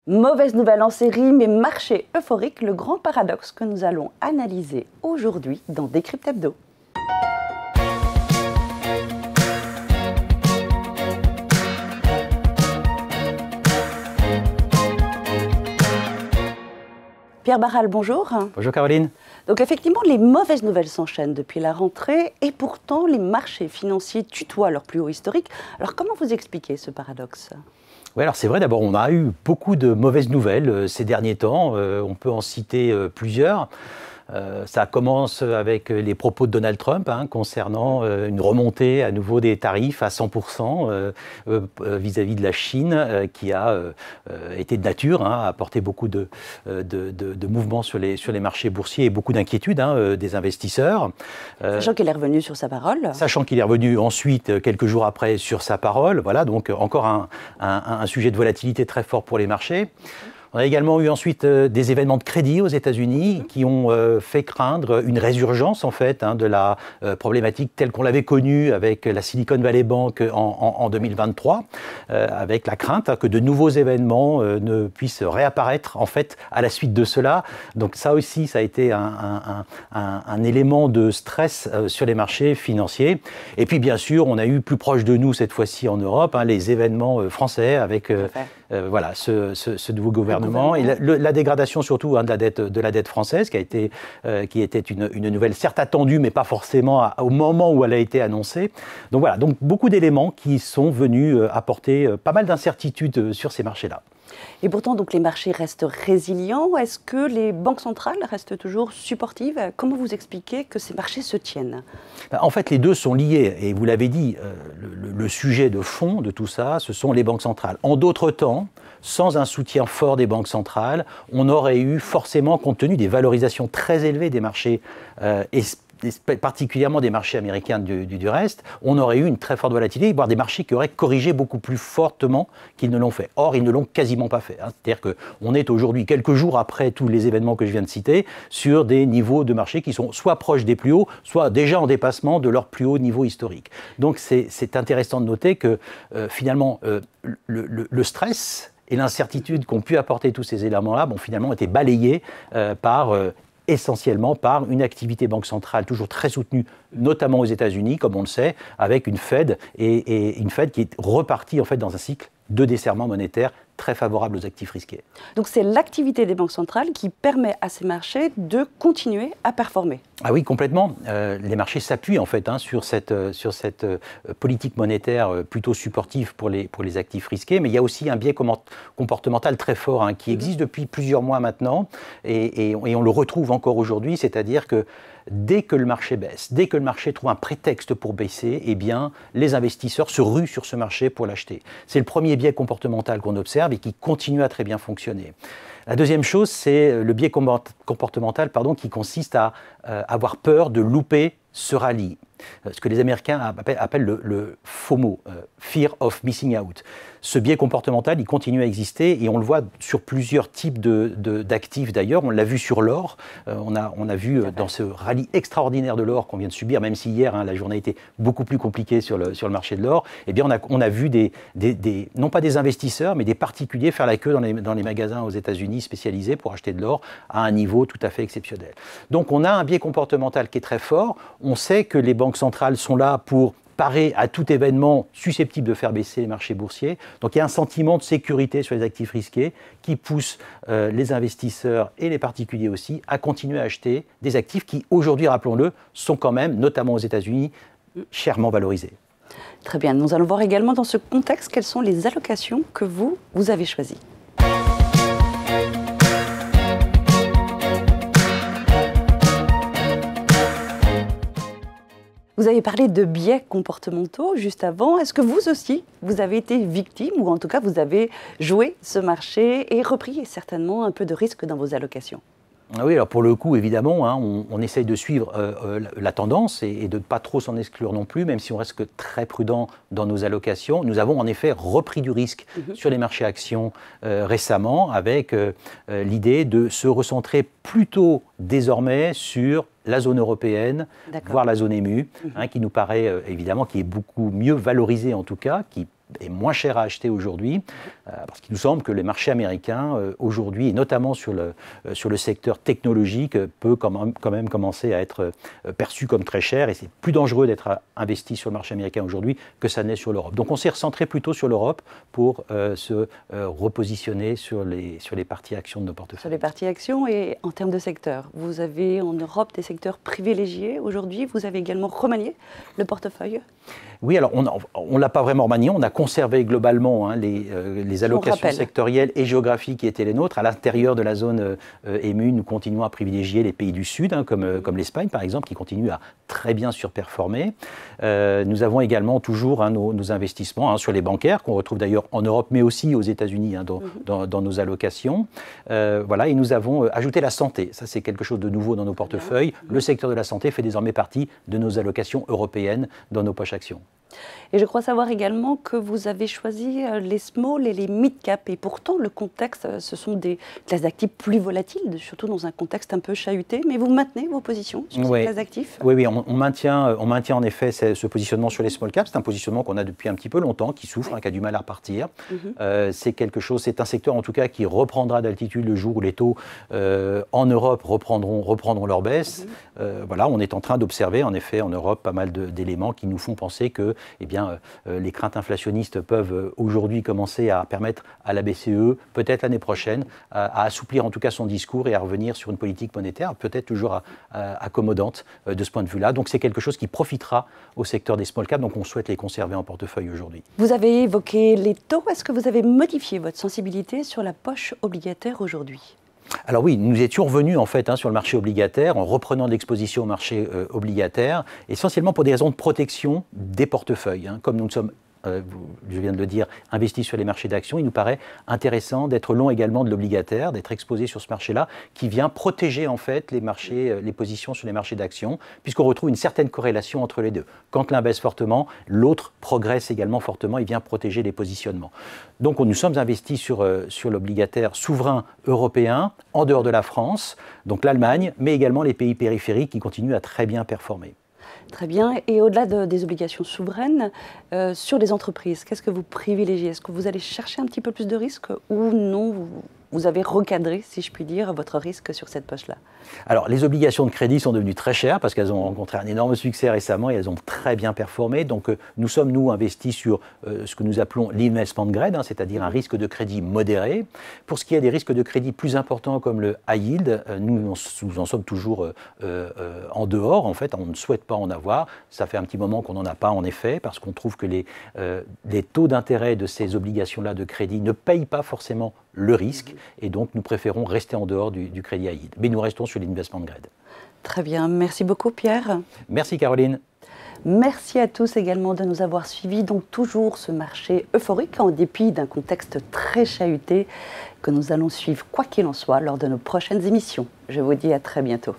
Mauvaise nouvelle en série, mais marché euphorique, le grand paradoxe que nous allons analyser aujourd'hui dans Décrypte Hebdo. Pierre Barral, bonjour. Bonjour Caroline. Donc effectivement, les mauvaises nouvelles s'enchaînent depuis la rentrée et pourtant les marchés financiers tutoient leur plus haut historique. Alors comment vous expliquez ce paradoxe ? Oui, alors c'est vrai, d'abord on a eu beaucoup de mauvaises nouvelles ces derniers temps, on peut en citer plusieurs. Ça commence avec les propos de Donald Trump concernant une remontée à nouveau des tarifs à 100% vis-à-vis de la Chine qui a été de nature à apporter beaucoup de mouvements sur les marchés boursiers et beaucoup d'inquiétudes des investisseurs. Sachant qu'il est revenu sur sa parole. Sachant qu'il est revenu ensuite, quelques jours après, sur sa parole. Voilà, donc encore un sujet de volatilité très fort pour les marchés. On a également eu ensuite des événements de crédit aux États-Unis qui ont fait craindre une résurgence en fait de la problématique telle qu'on l'avait connue avec la Silicon Valley Bank en 2023, avec la crainte que de nouveaux événements ne puissent réapparaître en fait à la suite de cela. Donc ça aussi, ça a été un élément de stress sur les marchés financiers. Et puis bien sûr, on a eu plus proche de nous cette fois-ci en Europe les événements français avec voilà ce nouveau gouvernement. Et la dégradation surtout de la dette française qui était une nouvelle certes attendue mais pas forcément au moment où elle a été annoncée. Donc voilà, donc beaucoup d'éléments qui sont venus apporter pas mal d'incertitudes sur ces marchés-là. Et pourtant, donc, les marchés restent résilients. Est-ce que les banques centrales restent toujours supportives ? Comment vous expliquez que ces marchés se tiennent ? En fait, les deux sont liés. Et vous l'avez dit, le sujet de fond de tout ça, ce sont les banques centrales. En d'autres temps, sans un soutien fort des banques centrales, on aurait eu forcément, compte tenu des valorisations très élevées des marchés et particulièrement des marchés américains du reste, on aurait eu une très forte volatilité, voire des marchés qui auraient corrigé beaucoup plus fortement qu'ils ne l'ont fait. Or, ils ne l'ont quasiment pas fait. C'est-à-dire qu'on est aujourd'hui, quelques jours après tous les événements que je viens de citer, sur des niveaux de marché qui sont soit proches des plus hauts, soit déjà en dépassement de leur plus haut niveau historique. Donc c'est intéressant de noter que finalement, le stress et l'incertitude qu'ont pu apporter tous ces éléments-là, finalement, été balayés essentiellement par une activité banque centrale toujours très soutenue, notamment aux États-Unis, comme on le sait, avec une Fed et une Fed qui est repartie en fait dans un cycle de desserrement monétaire très favorable aux actifs risqués. Donc c'est l'activité des banques centrales qui permet à ces marchés de continuer à performer. Ah oui, complètement. Les marchés s'appuient en fait sur cette politique monétaire plutôt supportive pour les actifs risqués, mais il y a aussi un biais comportemental très fort qui existe depuis plusieurs mois maintenant et on le retrouve encore aujourd'hui, c'est-à-dire que dès que le marché baisse, dès que le marché trouve un prétexte pour baisser, eh bien, les investisseurs se ruent sur ce marché pour l'acheter. C'est le premier biais comportemental qu'on observe et qui continue à très bien fonctionner. La deuxième chose, c'est le biais comportemental qui consiste à avoir peur de louper ce rallye. Ce que les Américains appellent le FOMO, Fear of Missing Out. Ce biais comportemental, il continue à exister et on le voit sur plusieurs types d'actifs d'ailleurs. On l'a vu sur l'or, on a vu dans ce rallye extraordinaire de l'or qu'on vient de subir, même si hier la journée était beaucoup plus compliquée sur le marché de l'or, eh bien on a vu non pas des investisseurs, mais des particuliers faire la queue dans les magasins aux États-Unis spécialisés pour acheter de l'or à un niveau tout à fait exceptionnel. Donc on a un biais comportemental qui est très fort. On sait que les banques centrales sont là pour parer à tout événement susceptible de faire baisser les marchés boursiers. Donc il y a un sentiment de sécurité sur les actifs risqués qui pousse les investisseurs et les particuliers aussi à continuer à acheter des actifs qui aujourd'hui, rappelons-le, sont quand même, notamment aux États-Unis, chèrement valorisés. Très bien, nous allons voir également dans ce contexte quelles sont les allocations que vous avez choisies. Vous avez parlé de biais comportementaux juste avant. Est-ce que vous aussi, vous avez été victime ou en tout cas vous avez joué ce marché et repris certainement un peu de risque dans vos allocations ? Oui, alors pour le coup, évidemment, on essaye de suivre la tendance et de ne pas trop s'en exclure non plus, même si on reste que très prudent dans nos allocations. Nous avons en effet repris du risque sur les marchés actions récemment avec l'idée de se recentrer plutôt désormais sur la zone européenne, voire la zone émue, qui nous paraît évidemment, qui est beaucoup mieux valorisée en tout cas, qui est moins cher à acheter aujourd'hui, parce qu'il nous semble que les marchés américains, aujourd'hui, et notamment sur le secteur technologique, peut quand même commencer à être perçu comme très cher, et c'est plus dangereux d'être investi sur le marché américain aujourd'hui que ça n'est sur l'Europe. Donc on s'est recentré plutôt sur l'Europe pour se repositionner sur les parties actions de nos portefeuilles. Sur les parties actions et en termes de secteur, vous avez en Europe des secteurs privilégiés aujourd'hui, vous avez également remanié le portefeuille? Oui, alors on ne l'a pas vraiment remanié, on a conservé globalement les allocations sectorielles et géographiques qui étaient les nôtres. À l'intérieur de la zone EMU, nous continuons à privilégier les pays du Sud, comme l'Espagne par exemple, qui continue à très bien surperformer. Nous avons également toujours nos investissements sur les bancaires, qu'on retrouve d'ailleurs en Europe, mais aussi aux États-Unis dans nos allocations. Voilà, et nous avons ajouté la santé. Ça, c'est quelque chose de nouveau dans nos portefeuilles. Le secteur de la santé fait désormais partie de nos allocations européennes dans nos poches actions. Et je crois savoir également que vous avez choisi les small et les mid-cap. Et pourtant, le contexte, ce sont des classes d'actifs plus volatiles, surtout dans un contexte un peu chahuté. Mais vous maintenez vos positions sur ces classes d'actifs? Oui, on maintient en effet ce positionnement sur les small caps. C'est un positionnement qu'on a depuis un petit peu longtemps, qui souffre, qui a du mal à repartir. C'est un secteur en tout cas qui reprendra d'altitude le jour où les taux en Europe reprendront leur baisse. Voilà, on est en train d'observer en effet en Europe pas mal d'éléments qui nous font penser que les craintes inflationnistes peuvent aujourd'hui commencer à permettre à la BCE, peut-être l'année prochaine, à assouplir en tout cas son discours et à revenir sur une politique monétaire, peut-être toujours accommodante de ce point de vue-là. Donc c'est quelque chose qui profitera au secteur des small caps, donc on souhaite les conserver en portefeuille aujourd'hui. Vous avez évoqué les taux. Est-ce que vous avez modifié votre sensibilité sur la poche obligataire aujourd'hui? Alors oui, nous étions revenus en fait sur le marché obligataire en reprenant de l'exposition au marché obligataire, essentiellement pour des raisons de protection des portefeuilles. Comme nous sommes, je viens de le dire, investis sur les marchés d'actions, il nous paraît intéressant d'être long également de l'obligataire, d'être exposé sur ce marché-là, qui vient protéger en fait les positions sur les marchés d'actions, puisqu'on retrouve une certaine corrélation entre les deux. Quand l'un baisse fortement, l'autre progresse également fortement et vient protéger les positionnements. Donc nous sommes investis sur l'obligataire souverain européen, en dehors de la France, donc l'Allemagne, mais également les pays périphériques qui continuent à très bien performer. Très bien. Et au-delà des obligations souveraines, sur les entreprises, qu'est-ce que vous privilégiez? Est-ce que vous allez chercher un petit peu plus de risques ou non, vous avez recadré, si je puis dire, votre risque sur cette poche-là? Alors, les obligations de crédit sont devenues très chères parce qu'elles ont rencontré un énorme succès récemment et elles ont très bien performé. Donc, nous sommes, investis sur ce que nous appelons l'investment grade, c'est-à-dire un risque de crédit modéré. Pour ce qui est des risques de crédit plus importants comme le high yield, nous en sommes toujours en dehors. En fait, on ne souhaite pas en avoir. Ça fait un petit moment qu'on n'en a pas, en effet, parce qu'on trouve que les taux d'intérêt de ces obligations-là de crédit ne payent pas forcément le risque, et donc nous préférons rester en dehors du crédit high yield. Mais nous restons sur l'investment grade. Très bien, merci beaucoup Pierre. Merci Caroline. Merci à tous également de nous avoir suivis. Donc toujours ce marché euphorique en dépit d'un contexte très chahuté que nous allons suivre quoi qu'il en soit lors de nos prochaines émissions. Je vous dis à très bientôt.